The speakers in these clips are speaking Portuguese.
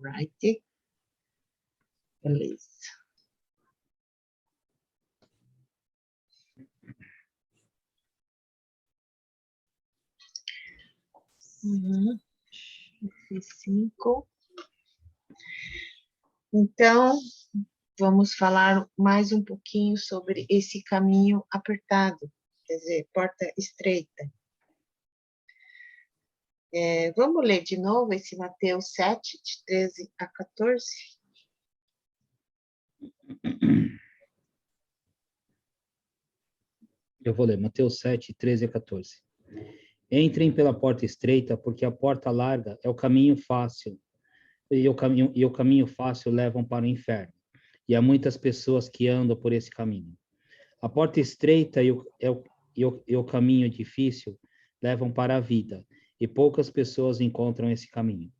Right? Beleza. Uhum. 5. Então, vamos falar mais um pouquinho sobre esse caminho apertado, quer dizer, porta estreita. Vamos ler de novo esse Mateus 7, de 13 a 14? Eu vou ler Mateus 7, 13 a 14. Entrem pela porta estreita, porque a porta larga é o caminho fácil, e o caminho fácil levam para o inferno. E há muitas pessoas que andam por esse caminho. A porta estreita e o caminho difícil levam para a vida, e poucas pessoas encontram esse caminho.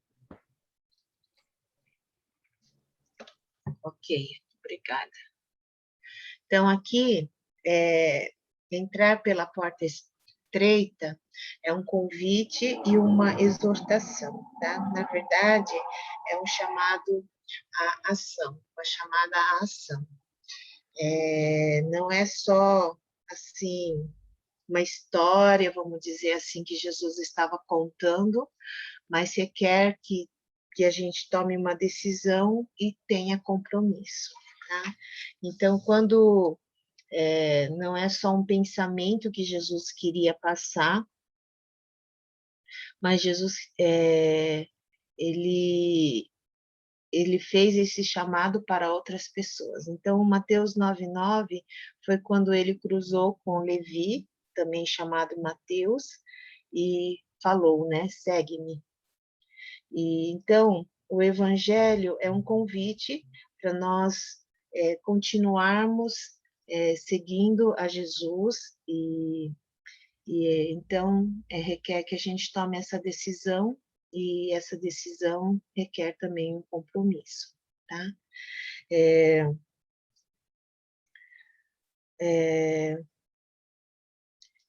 Ok, obrigada. Então, aqui, entrar pela porta estreita é um convite e uma exortação, tá? Na verdade, é um chamado à ação, uma chamada à ação. Não é só, assim, uma história, vamos dizer assim, que Jesus estava contando, mas requer que a gente tome uma decisão e tenha compromisso, tá? Então, quando não é só um pensamento que Jesus queria passar, mas Jesus, ele fez esse chamado para outras pessoas. Então, Mateus 9:9 foi quando ele cruzou com Levi, também chamado Mateus, e falou, né, segue-me. E então, o evangelho é um convite para nós continuarmos seguindo a Jesus e então requer que a gente tome essa decisão e essa decisão requer também um compromisso, tá?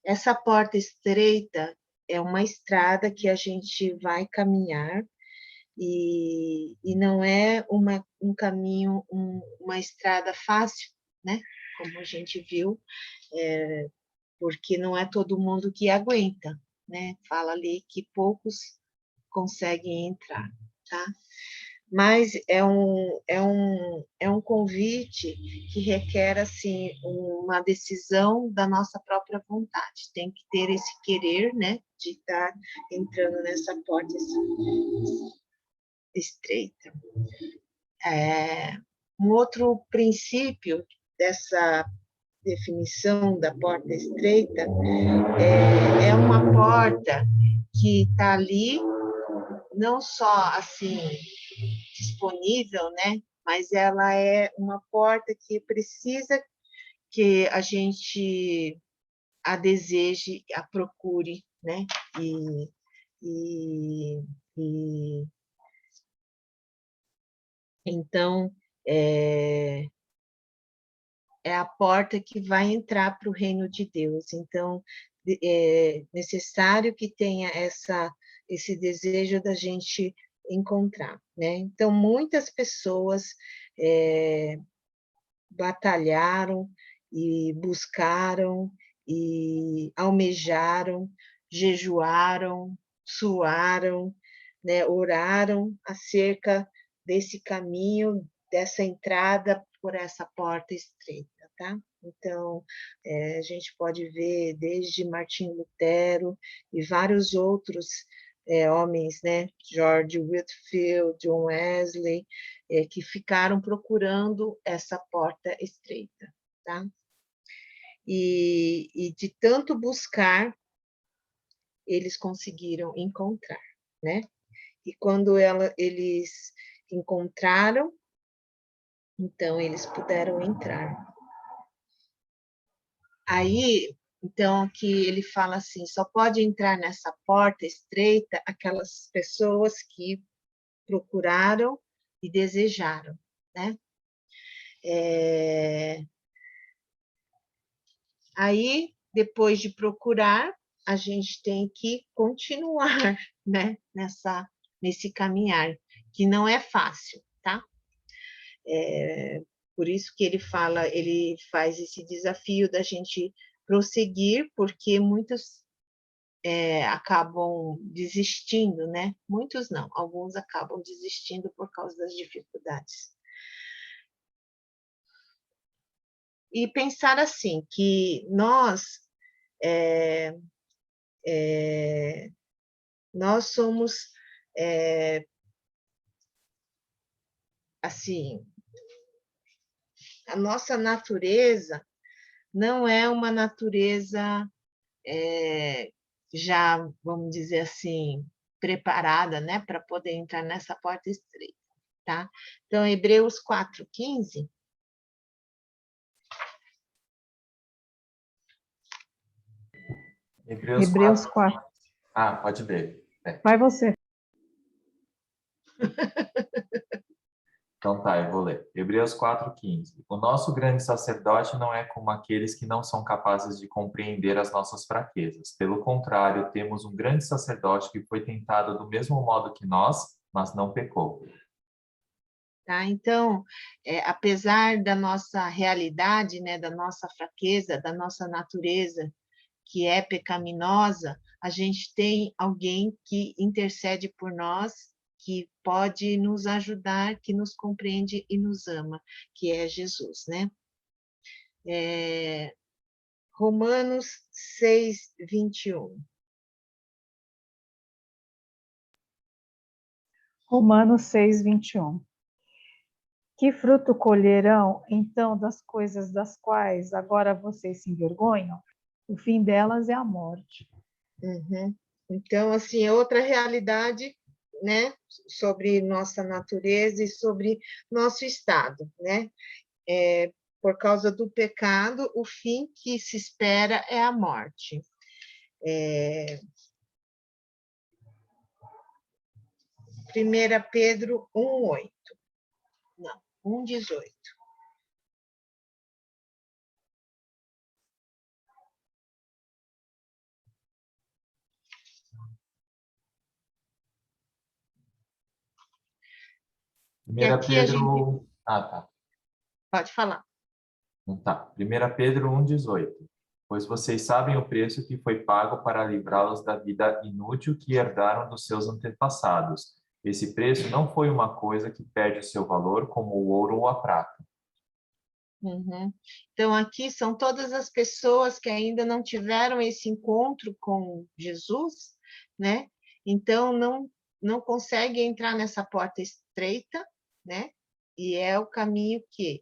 Essa porta estreita é uma estrada que a gente vai caminhar e não é um caminho, uma estrada fácil, né? Como a gente viu, porque não é todo mundo que aguenta, né? Fala ali que poucos conseguem entrar, tá? Mas é um convite que requer, assim, uma decisão da nossa própria vontade. Tem que ter esse querer, né, de estar entrando nessa porta estreita. Um outro princípio dessa definição da porta estreita é uma porta que está ali, não só assim disponível, né? Mas ela é uma porta que precisa que a gente a deseje, a procure, né? E, e, e então é a porta que vai entrar para o reino de Deus. Então, é necessário que tenha esse desejo da gente encontrar, né? Então, muitas pessoas batalharam e buscaram e almejaram, jejuaram, suaram, né? Oraram acerca desse caminho, dessa entrada por essa porta estreita, tá? Então, a gente pode ver desde Martim Lutero e vários outros homens, né? George Whitefield, John Wesley, que ficaram procurando essa porta estreita, tá? E de tanto buscar, eles conseguiram encontrar, né? E quando eles encontraram, então eles puderam entrar. Aí, então, aqui ele fala assim, só pode entrar nessa porta estreita aquelas pessoas que procuraram e desejaram, né? Aí, depois de procurar, a gente tem que continuar, né, nesse caminhar, que não é fácil, tá? Por isso que ele faz esse desafio da gente prosseguir, porque muitos acabam desistindo, né? Muitos não, alguns acabam desistindo por causa das dificuldades. E pensar assim, que nós somos, assim, a nossa natureza não é uma natureza já, vamos dizer assim, preparada, né, para poder entrar nessa porta estreita, tá? Então, Hebreus 4:15. Hebreus Hebreus 4. 4. Ah, pode ver. Vai você. Então tá, eu vou ler. Hebreus 4:15. O nosso grande sacerdote não é como aqueles que não são capazes de compreender as nossas fraquezas. Pelo contrário, temos um grande sacerdote que foi tentado do mesmo modo que nós, mas não pecou. Tá? Então, apesar da nossa realidade, né, da nossa fraqueza, da nossa natureza, que é pecaminosa, a gente tem alguém que intercede por nós, que pode nos ajudar, que nos compreende e nos ama, que é Jesus, né? Romanos 6:21. Romanos 6:21. Que fruto colherão, então, das coisas das quais agora vocês se envergonham? O fim delas é a morte. Uhum. Então, assim, é outra realidade, né, sobre nossa natureza e sobre nosso estado, né? Por causa do pecado, o fim que se espera é a morte. 1 Pedro 1:8. Não, 1:18. E 1 aqui a gente Pedro... Ah, tá. pode falar. Tá. 1 Pedro 1:18. Pois vocês sabem o preço que foi pago para livrá-los da vida inútil que herdaram dos seus antepassados. Esse preço não foi uma coisa que perde o seu valor, como o ouro ou a prata. Uhum. Então, aqui são todas as pessoas que ainda não tiveram esse encontro com Jesus, né? Então, não conseguem entrar nessa porta estreita, né? E é o caminho que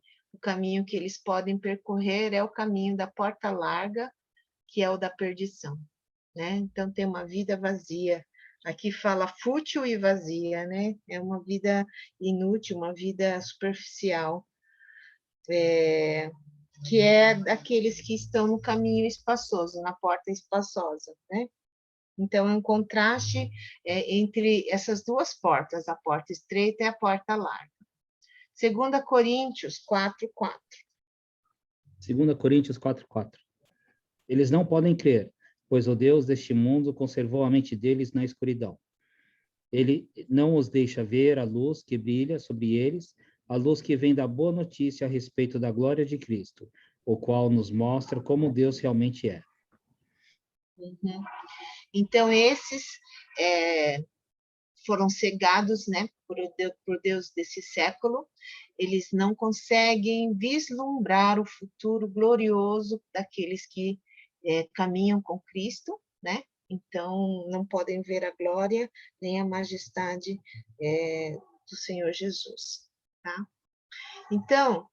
eles podem percorrer é o caminho da porta larga, que é o da perdição, né? Então, tem uma vida vazia. Aqui fala fútil e vazia, né? É uma vida inútil, uma vida superficial, que é daqueles que estão no caminho espaçoso, na porta espaçosa, né? Então, é um contraste entre essas duas portas, a porta estreita e a porta larga. 2 Coríntios 4:4. 2 Coríntios 4:4. Eles não podem crer, pois o Deus deste mundo conservou a mente deles na escuridão. Ele não os deixa ver a luz que brilha sobre eles, a luz que vem da boa notícia a respeito da glória de Cristo, o qual nos mostra como Deus realmente é. Uhum. Então, esses foram cegados, né, por Deus desse século. Eles não conseguem vislumbrar o futuro glorioso daqueles que caminham com Cristo, né? Então, não podem ver a glória nem a majestade do Senhor Jesus, tá? Então,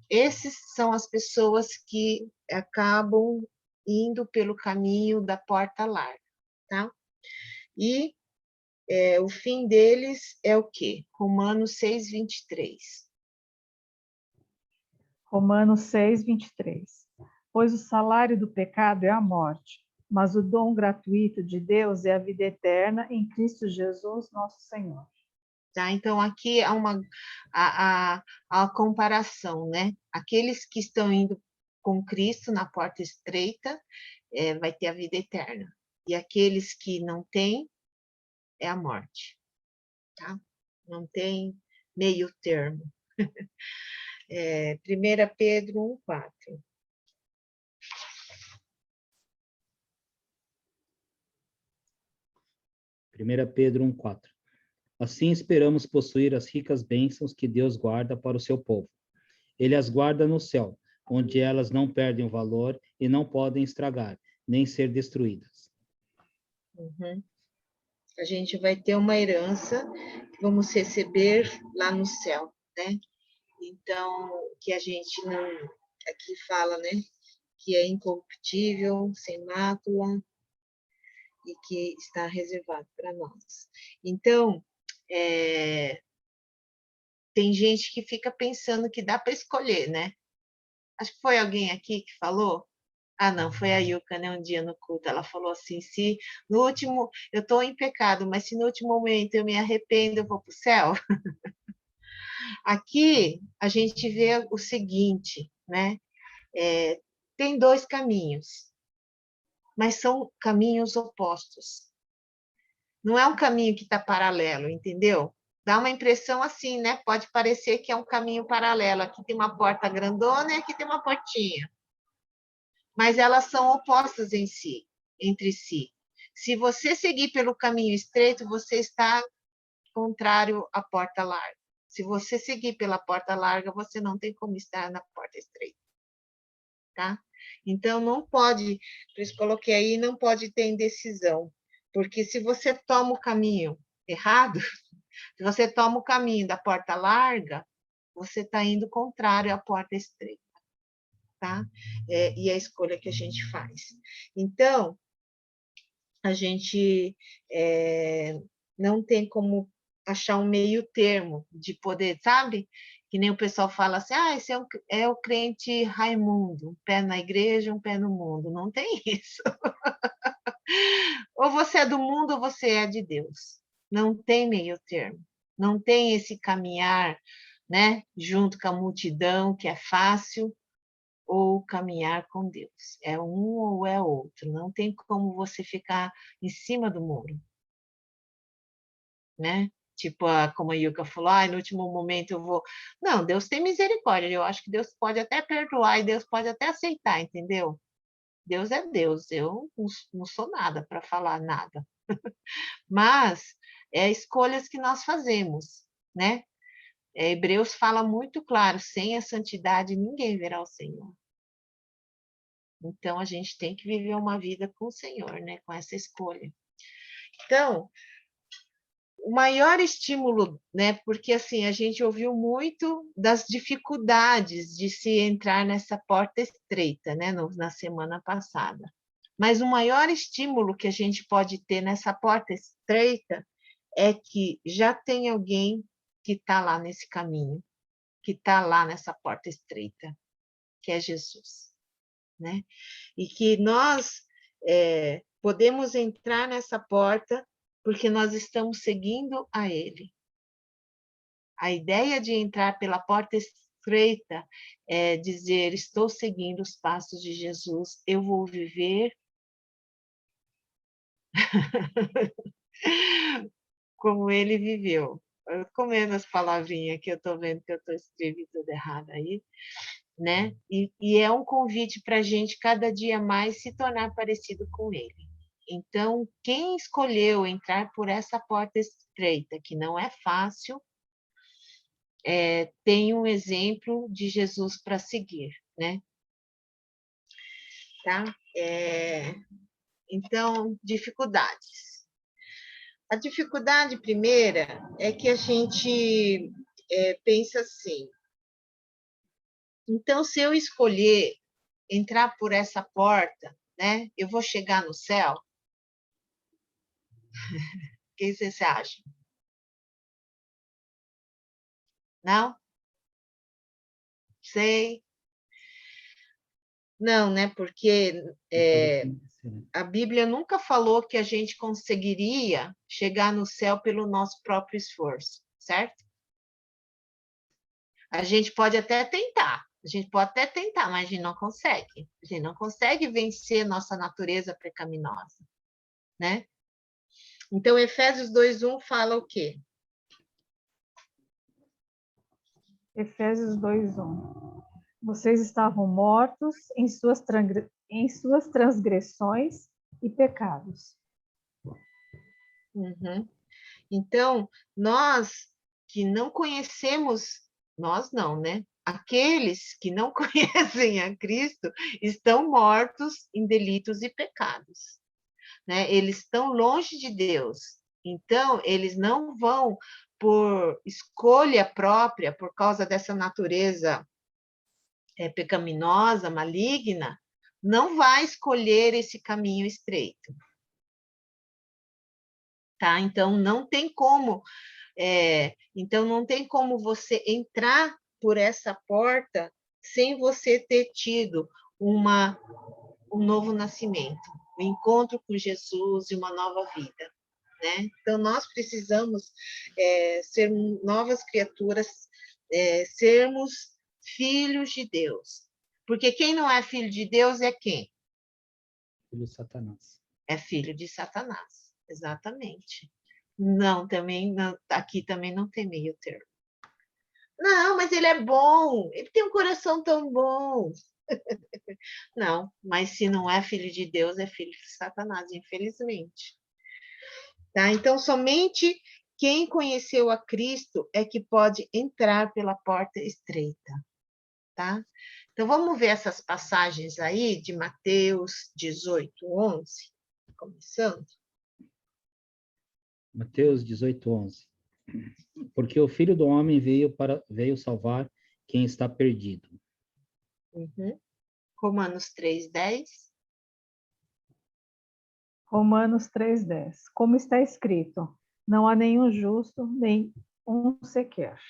esses são as pessoas que acabam indo pelo caminho da porta larga, tá? E o fim deles é o quê? Romanos 6:23. Romanos 6:23. Pois o salário do pecado é a morte, mas o dom gratuito de Deus é a vida eterna em Cristo Jesus, nosso Senhor. Tá? Então, aqui há a comparação, né? Aqueles que estão indo com Cristo na porta estreita vai ter a vida eterna. E aqueles que não têm, é a morte. tá? Não tem meio termo. 1 Pedro 1:4. Primeira Pedro 1:4. Assim esperamos possuir as ricas bênçãos que Deus guarda para o seu povo. Ele as guarda no céu, onde elas não perdem o valor e não podem estragar, nem ser destruídas. Uhum. A gente vai ter uma herança que vamos receber lá no céu, né? Então, que a gente não... Aqui fala, né? Que é incorruptível, sem mácula e que está reservado para nós. Então, tem gente que fica pensando que dá para escolher, né? Acho que foi alguém aqui que falou. Ah, não, foi a Yuka, né? Um dia no culto, ela falou assim: se no último, eu estou em pecado, mas se no último momento eu me arrependo, eu vou para o céu. Aqui a gente vê o seguinte, né? Tem dois caminhos, mas são caminhos opostos. Não é um caminho que está paralelo, entendeu? Dá uma impressão assim, né? Pode parecer que é um caminho paralelo. Aqui tem uma porta grandona e aqui tem uma portinha. Mas elas são opostas entre si. Se você seguir pelo caminho estreito, você está contrário à porta larga. Se você seguir pela porta larga, você não tem como estar na porta estreita. Tá? Então, não pode, por isso coloquei aí, não pode ter indecisão. Porque se você toma o caminho errado, se você toma o caminho da porta larga, você está indo contrário à porta estreita. Tá? E a escolha que a gente faz. Então, a gente não tem como achar um meio termo de poder, sabe? Que nem o pessoal fala assim, esse é o crente Raimundo, um pé na igreja, um pé no mundo. Não tem isso. Ou você é do mundo ou você é de Deus. Não tem meio termo. Não tem esse caminhar, né, junto com a multidão, que é fácil, ou caminhar com Deus. É um ou é outro. Não tem como você ficar em cima do muro, né? Tipo, como a Yuka falou, no último momento eu vou... Não, Deus tem misericórdia. Eu acho que Deus pode até perdoar e Deus pode até aceitar, entendeu? Deus é Deus. Eu não sou nada para falar nada. Mas escolhas que nós fazemos, né? Hebreus fala muito claro, sem a santidade ninguém verá o Senhor. Então, a gente tem que viver uma vida com o Senhor, né? Com essa escolha. Então, o maior estímulo, né? Porque, assim, a gente ouviu muito das dificuldades de se entrar nessa porta estreita, né? Na semana passada. Mas o maior estímulo que a gente pode ter nessa porta estreita é que já tem alguém que está lá nesse caminho, que está lá nessa porta estreita, que é Jesus. Né? E que nós podemos entrar nessa porta porque nós estamos seguindo a Ele. A ideia de entrar pela porta estreita é dizer, estou seguindo os passos de Jesus, eu vou viver como Ele viveu. Eu comendo as palavrinhas que eu estou vendo que eu estou escrevendo tudo errado aí. Né? E é um convite para a gente cada dia mais se tornar parecido com ele. Então, quem escolheu entrar por essa porta estreita, que não é fácil, tem um exemplo de Jesus para seguir, né? Tá? Então, dificuldades. A dificuldade primeira é que a gente pensa assim, então, se eu escolher entrar por essa porta, né, eu vou chegar no céu? O que vocês acham? Não? Sei. Não, né? Porque a Bíblia nunca falou que a gente conseguiria chegar no céu pelo nosso próprio esforço, certo? A gente pode até tentar, mas a gente não consegue. A gente não consegue vencer nossa natureza pecaminosa, né? Então, Efésios 2:1 fala o quê? Efésios 2:1. Vocês estavam mortos em suas transgressões e pecados. Uhum. Então, nós que não conhecemos, nós não, né? Aqueles que não conhecem a Cristo estão mortos em delitos e pecados, né? Eles estão longe de Deus. Então, eles não vão, por escolha própria, por causa dessa natureza pecaminosa, maligna, não vai escolher esse caminho estreito. Tá? Então, não tem como você entrar por essa porta sem você ter tido um novo nascimento, um encontro com Jesus e uma nova vida, né? Então, nós precisamos ser novas criaturas, sermos filhos de Deus. Porque quem não é filho de Deus é quem? Filho de Satanás. É filho de Satanás, exatamente. Não, também não, aqui também não tem meio termo. Não, mas ele é bom, ele tem um coração tão bom. Não, mas se não é filho de Deus, é filho de Satanás, infelizmente. Tá? Então, somente quem conheceu a Cristo é que pode entrar pela porta estreita. Tá? Então, vamos ver essas passagens aí de Mateus 18:11, começando. Mateus 18:11. Porque o Filho do Homem veio salvar quem está perdido. Uhum. Romanos 3:10. Romanos 3:10. Como está escrito, não há nenhum justo, nem um sequer.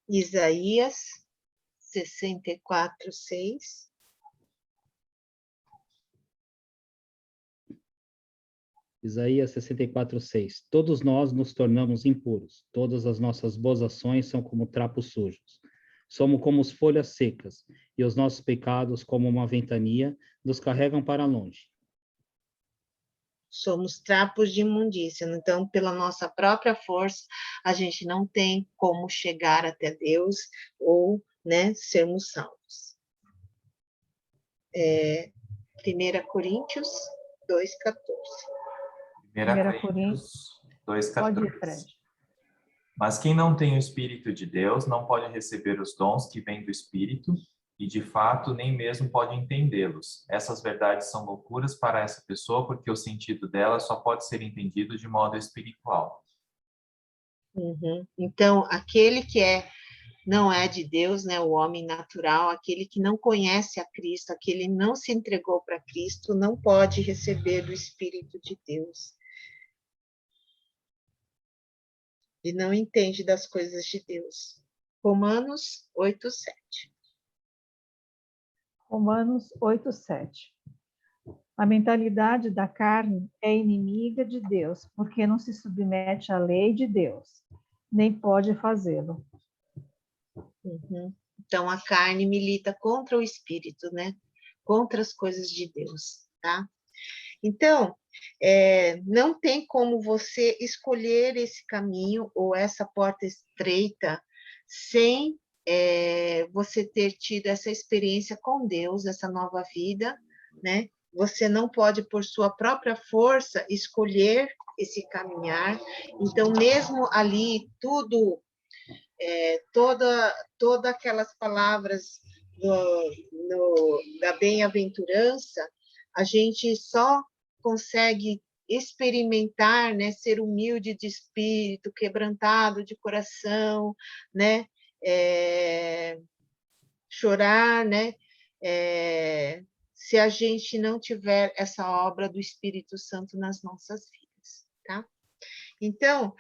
Isaías 64:6. Isaías 64:6. Todos nós nos tornamos impuros. Todas as nossas boas ações são como trapos sujos. Somos como as folhas secas, e os nossos pecados, como uma ventania, nos carregam para longe. Somos trapos de imundícia. Então, pela nossa própria força, a gente não tem como chegar até Deus ou, né, sermos salvos. 1 Coríntios 2:14. 1 Coríntios Pode 2:14. ir, Fred. Mas quem não tem o Espírito de Deus não pode receber os dons que vêm do Espírito e, de fato, nem mesmo pode entendê-los. Essas verdades são loucuras para essa pessoa porque o sentido delas só pode ser entendido de modo espiritual. Uhum. Então, aquele que não é de Deus, né, o homem natural, aquele que não conhece a Cristo, aquele que não se entregou para Cristo, não pode receber do Espírito de Deus. E não entende das coisas de Deus. Romanos 8:7. Romanos 8:7. A mentalidade da carne é inimiga de Deus, porque não se submete à lei de Deus, nem pode fazê-lo. Uhum. Então, a carne milita contra o Espírito, né? Contra as coisas de Deus, tá? Então, não tem como você escolher esse caminho ou essa porta estreita sem você ter tido essa experiência com Deus, essa nova vida, né? Você não pode, por sua própria força, escolher esse caminhar. Então, mesmo ali, todas aquelas palavras da bem-aventurança, a gente só consegue experimentar, né, ser humilde de espírito, quebrantado de coração, né, chorar, né, se a gente não tiver essa obra do Espírito Santo nas nossas vidas, tá? Então,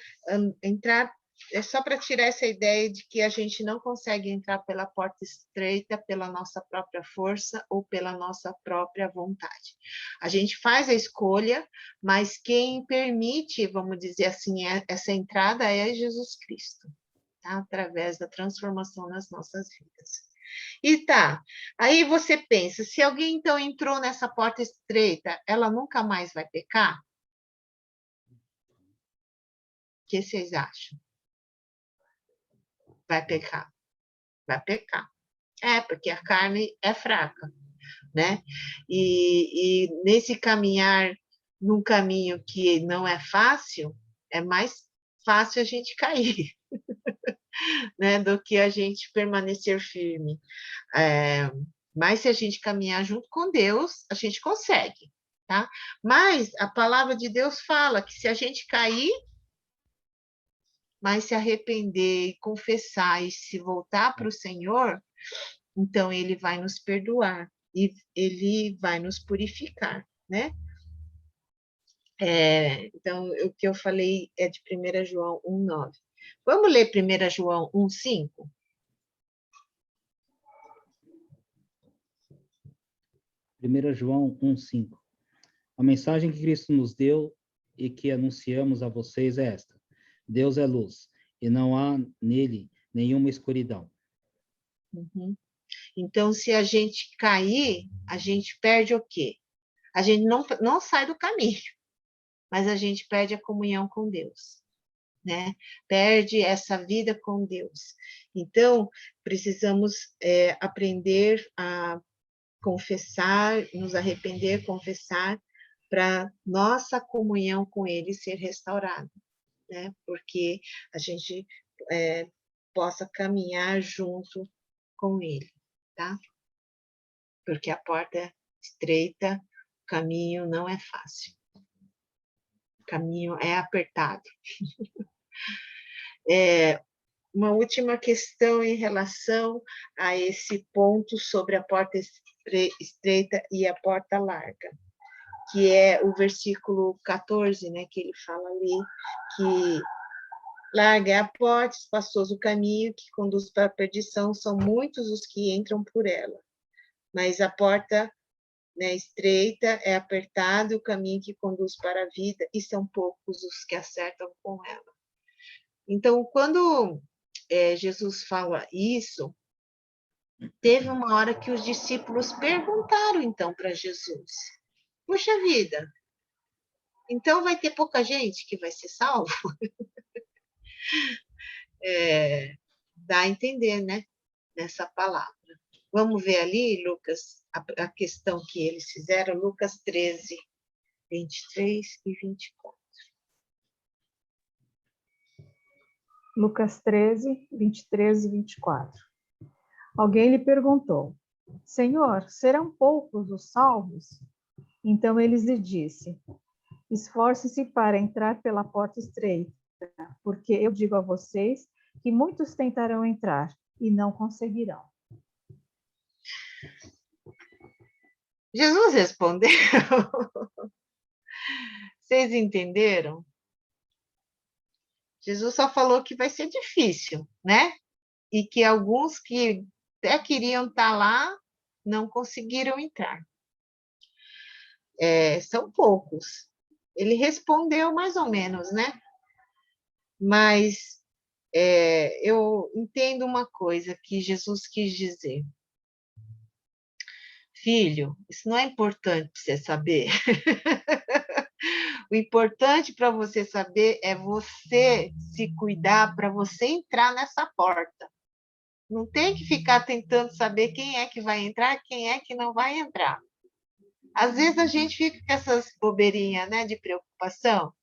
entrar é só para tirar essa ideia de que a gente não consegue entrar pela porta estreita pela nossa própria força ou pela nossa própria vontade. A gente faz a escolha, mas quem permite, vamos dizer assim, essa entrada é Jesus Cristo, tá? Através da transformação nas nossas vidas. E tá, aí você pensa, se alguém então entrou nessa porta estreita, ela nunca mais vai pecar? O que vocês acham? vai pecar. Vai pecar. Porque a carne é fraca, né? E nesse caminhar, num caminho que não é fácil, é mais fácil a gente cair, né? Do que a gente permanecer firme. Mas se a gente caminhar junto com Deus, a gente consegue, tá? Mas a palavra de Deus fala que se a gente cair, mas se arrepender e confessar e se voltar para o Senhor, então ele vai nos perdoar e ele vai nos purificar, né? Então, o que eu falei é de 1 João 1,9. Vamos ler 1 João 1,5? 1 João 1,5. A mensagem que Cristo nos deu e que anunciamos a vocês é esta: Deus é luz, e não há nele nenhuma escuridão. Uhum. Então, se a gente cair, a gente perde o quê? A gente não sai do caminho, mas a gente perde a comunhão com Deus, né? Perde essa vida com Deus. Então, precisamos aprender a confessar, nos arrepender, confessar, para nossa comunhão com Ele ser restaurada, né? Porque a gente possa caminhar junto com Ele, tá? Porque a porta é estreita, o caminho não é fácil. O caminho é apertado. Uma última questão em relação a esse ponto sobre a porta estreita e a porta larga, que é o versículo 14, né, que ele fala ali que larga é a porta, espaçoso o caminho que conduz para a perdição, são muitos os que entram por ela. Mas a porta, né, estreita é apertada, o caminho que conduz para a vida, e são poucos os que acertam com ela. Então, quando Jesus fala isso, teve uma hora que os discípulos perguntaram, então, para Jesus: puxa vida, então vai ter pouca gente que vai ser salvo? Dá a entender, né, nessa palavra. Vamos ver ali, Lucas, a questão que eles fizeram, Lucas 13, 23 e 24. Lucas 13, 23 e 24. Alguém lhe perguntou: Senhor, serão poucos os salvos? Então ele lhe disse: esforce-se para entrar pela porta estreita, porque eu digo a vocês que muitos tentarão entrar e não conseguirão. Jesus respondeu. Vocês entenderam? Jesus só falou que vai ser difícil, né? E que alguns que até queriam estar lá não conseguiram entrar. São poucos. Ele respondeu mais ou menos, né? Mas eu entendo uma coisa que Jesus quis dizer. Filho, isso não é importante para você saber. O importante para você saber é você se cuidar para você entrar nessa porta. Não tem que ficar tentando saber quem é que vai entrar, quem é que não vai entrar. Às vezes a gente fica com essas bobeirinhas, né, de preocupação.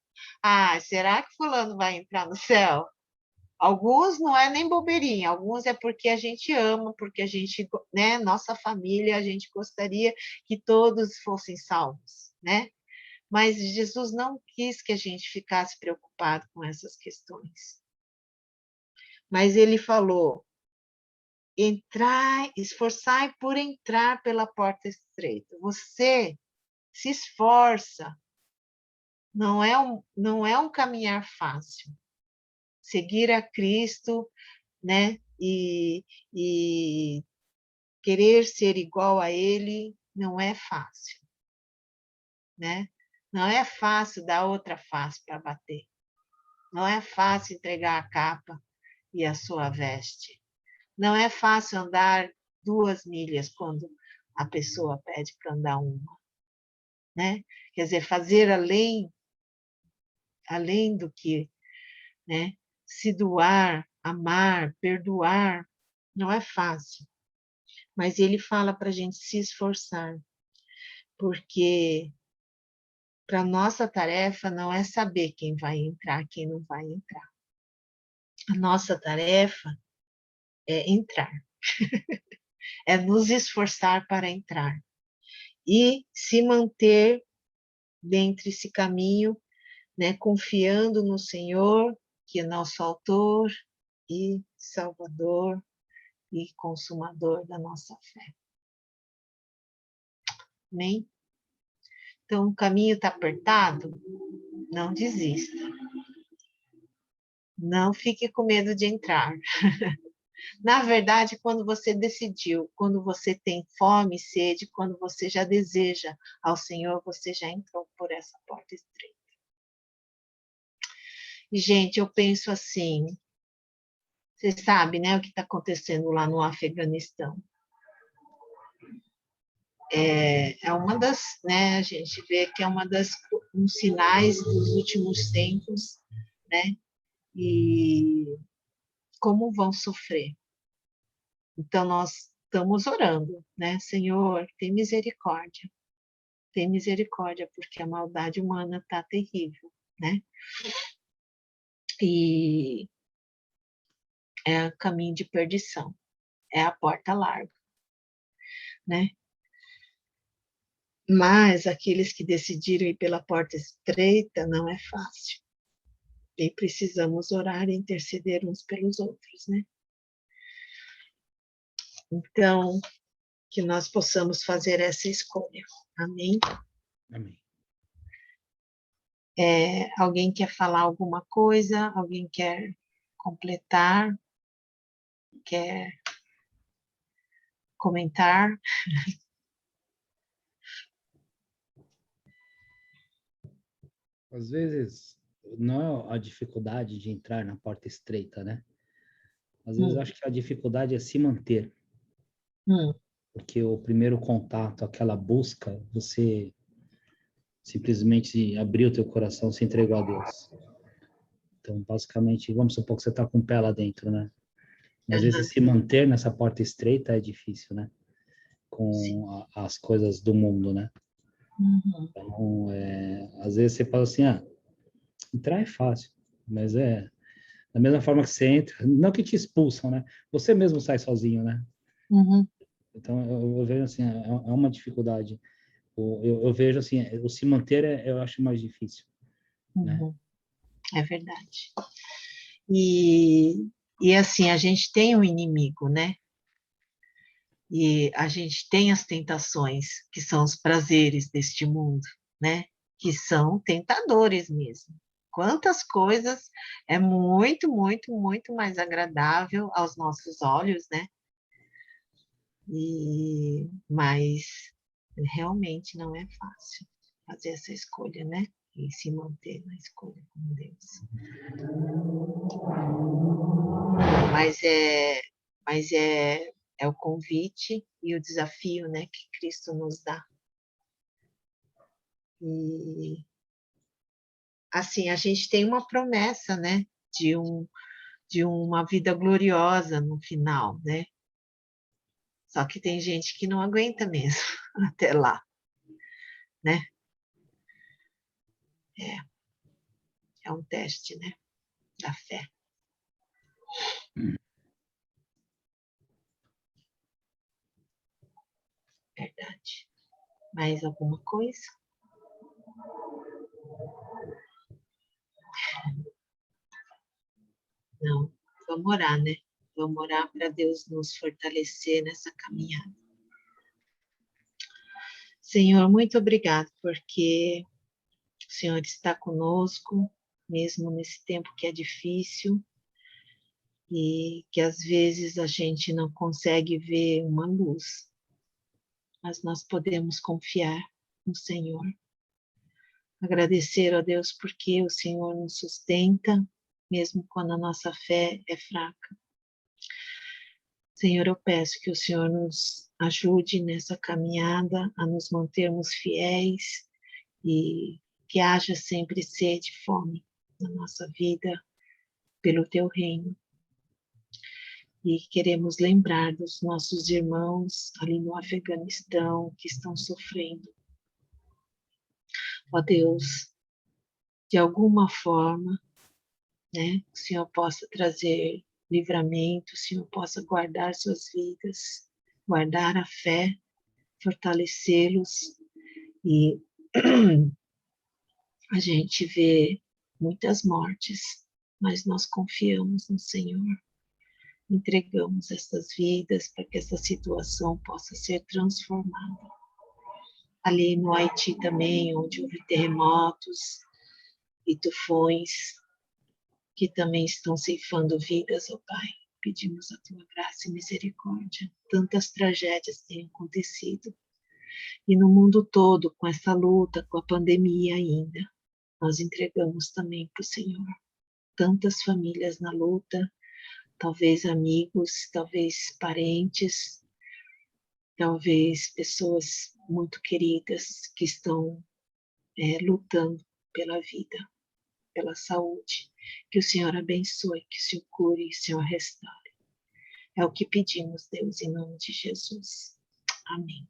Será que fulano vai entrar no céu? Alguns não é nem bobeirinha, alguns é porque a gente ama, porque a gente, né, nossa família, a gente gostaria que todos fossem salvos, né? Mas Jesus não quis que a gente ficasse preocupado com essas questões. Mas ele falou: esforçai por entrar pela porta estreita. Você se esforça. Não é um caminhar fácil. Seguir a Cristo, né? E querer ser igual a Ele não é fácil, né? Não é fácil dar outra face para bater. Não é fácil entregar a capa e a sua veste. Não é fácil andar 2 milhas quando a pessoa pede para andar 1, né? Quer dizer, fazer além do que, né? Se doar amar, perdoar, não é fácil. Mas ele fala para a gente se esforçar, porque para nossa tarefa não é saber quem vai entrar, quem não vai entrar. A nossa tarefa é entrar, é nos esforçar para entrar e se manter dentro desse caminho, né, confiando no Senhor, que é nosso autor e salvador e consumador da nossa fé. Amém? Então, o caminho está apertado? Não desista. Não fique com medo de entrar. Na verdade, quando você decidiu, quando você tem fome e sede, quando você já deseja ao Senhor, você já entrou por essa porta estreita. E, gente, eu penso assim, você sabe, né, o que está acontecendo lá no Afeganistão. É uma das, né, a gente vê que é um sinais dos últimos tempos, né, e como vão sofrer. Então, nós estamos orando, né, Senhor, tem misericórdia, porque a maldade humana está terrível, né, e é o caminho de perdição, é a porta larga, né, mas aqueles que decidiram ir pela porta estreita não é fácil. E precisamos orar e interceder uns pelos outros, né? Então, que nós possamos fazer essa escolha. Amém? Amém. Alguém quer falar alguma coisa? Alguém quer completar? Quer comentar? Às vezes, não é a dificuldade de entrar na porta estreita, né? Às vezes, acho que a dificuldade é se manter. Porque o primeiro contato, aquela busca, você simplesmente abriu o teu coração, se entregou a Deus. Então, basicamente, vamos supor que você está com o pé lá dentro, né? Às vezes, se manter nessa porta estreita é difícil, né? Com as coisas do mundo, né? Então, às vezes você fala assim, entrar é fácil, mas da mesma forma que você entra, não que te expulsam, né? Você mesmo sai sozinho, né? Então, eu vejo assim, é uma dificuldade. Eu vejo assim, o se manter eu acho mais difícil, né? É verdade. E assim, a gente tem um inimigo, né? E a gente tem as tentações, que são os prazeres deste mundo, né? Que são tentadores mesmo. Quantas coisas é muito, muito, muito mais agradável aos nossos olhos, né? Mas realmente não é fácil fazer essa escolha, né? E se manter na escolha com Deus. Mas é o convite e o desafio, né, que Cristo nos dá. E assim, a gente tem uma promessa, né, de uma vida gloriosa no final, né? Só que tem gente que não aguenta mesmo até lá, né? É um teste, né, da fé. Verdade. Mais alguma coisa? Não. Vamos orar, né? Vamos orar para Deus nos fortalecer nessa caminhada. Senhor, muito obrigado, porque o Senhor está conosco, mesmo nesse tempo que é difícil e que às vezes a gente não consegue ver uma luz, mas nós podemos confiar no Senhor. Agradecer a Deus porque o Senhor nos sustenta, mesmo quando a nossa fé é fraca. Senhor, eu peço que o Senhor nos ajude nessa caminhada a nos mantermos fiéis e que haja sempre sede e fome na nossa vida pelo Teu reino. E queremos lembrar dos nossos irmãos ali no Afeganistão que estão sofrendo. Ó Deus, de alguma forma, né, o Senhor possa trazer livramento, o Senhor possa guardar suas vidas, guardar a fé, fortalecê-los. E a gente vê muitas mortes, mas nós confiamos no Senhor. Entregamos essas vidas para que essa situação possa ser transformada. Ali no Haiti também, onde houve terremotos e tufões, que também estão ceifando vidas, ó Pai. Pedimos a Tua graça e misericórdia. Tantas tragédias têm acontecido. E no mundo todo, com essa luta, com a pandemia ainda, nós entregamos também para o Senhor. Tantas famílias na luta, talvez amigos, talvez parentes, talvez pessoas muito queridas que estão lutando pela vida, pela saúde. Que o Senhor abençoe, que o Senhor cure, que o Senhor restaure. É o que pedimos, Deus, em nome de Jesus. Amém.